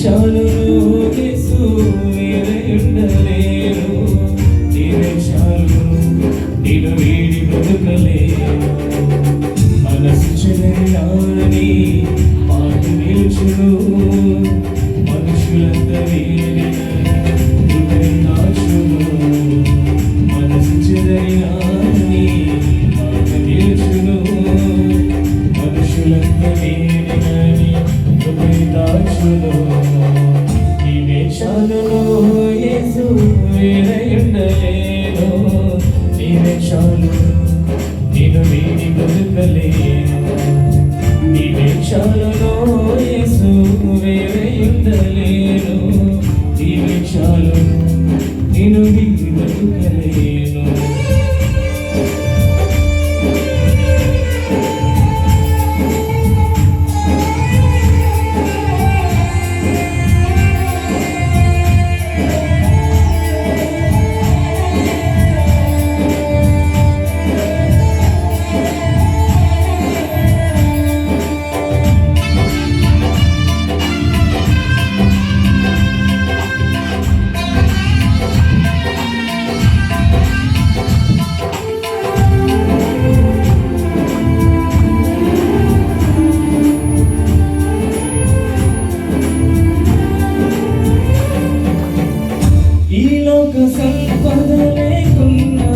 చాలును యేసు వేరే ఉండలేను, నీవే చాలును నిన్ను వీడి బ్రతుకలేను. మనసు చెదరినాని మాట నిలుచును, మనుషులంతా వేరే హృదయం దాచును. మనసు చెదరినాని మాట నిలుచును, మనుషులంతా వేరే హృదయం దాచును. నీవే చాలును యేసు వేరే ఉండలేను, నీవే చాలును నిన్ను వీడి బ్రతుకలేను. నీవే చాలును యేసు వేరే ఉండలేను, నీవే చాలును నిన్ను వీడి బ్రతుకలేను. సంపద లేకున్నా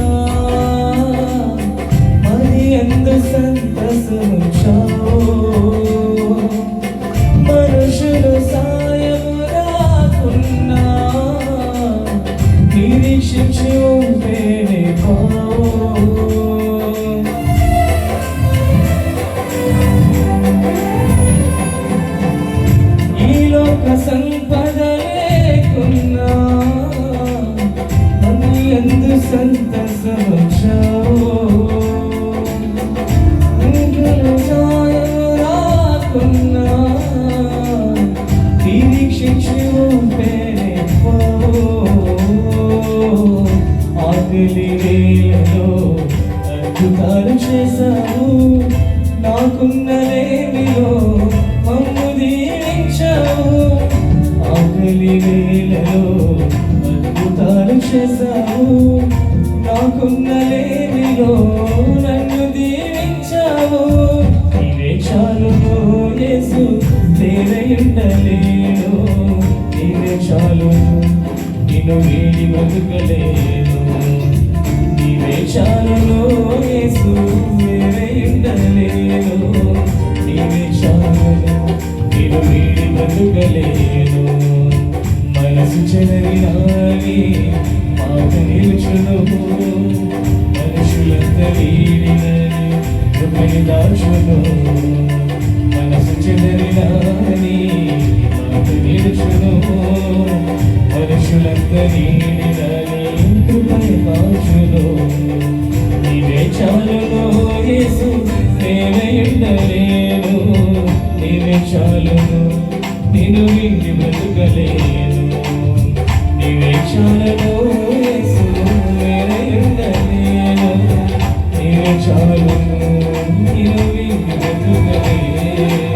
మరి ఎందు సంతసించావు, మనుషులు సాయము రాకున్నా నిరీక్షించి ఉంటేనే ఈ లోక సంపద లేకున్నా ఎందు సంతసించావు, అంగుళ సాయము రాకున్నా నిరీక్షించి ఉంటేనే ఆకలి వేళలో అద్భుతాలు చేశావు, నాకున్న లేమిలో మమ్ము దీవించావు. ఆకలి వేళలో అద్భుతాలు చేశావు, నాకున్న లేమిలో నన్ను దీవించావు. నీవే చాలును యేసు వేరే ఉండలేను, నీవే చాలును నిన్ను వీడి బ్రతుకలేను. నీవే చాలును యేసు వేరే ఉండలేను, నీవే చాలును నిన్ను వీడి బ్రతుకలేను. మనసు చెదరినాని మాట నిలుచును, మనుషులంతా వీడినని హృదయం దాచును. మనసు చెదరినాని మాట నిలుచును, మనుషులంతా వీడినని హృదయం దాచును. నీవే చాలును యేసు వేరే ఉండలేను, నీవే చాలును నిన్ను వీడి బ్రతుకలేను. నీవే చాలును యేసు వేరే ఉండలేను, నీవే చాలును నిన్ను వీడి బ్రతుకలేను.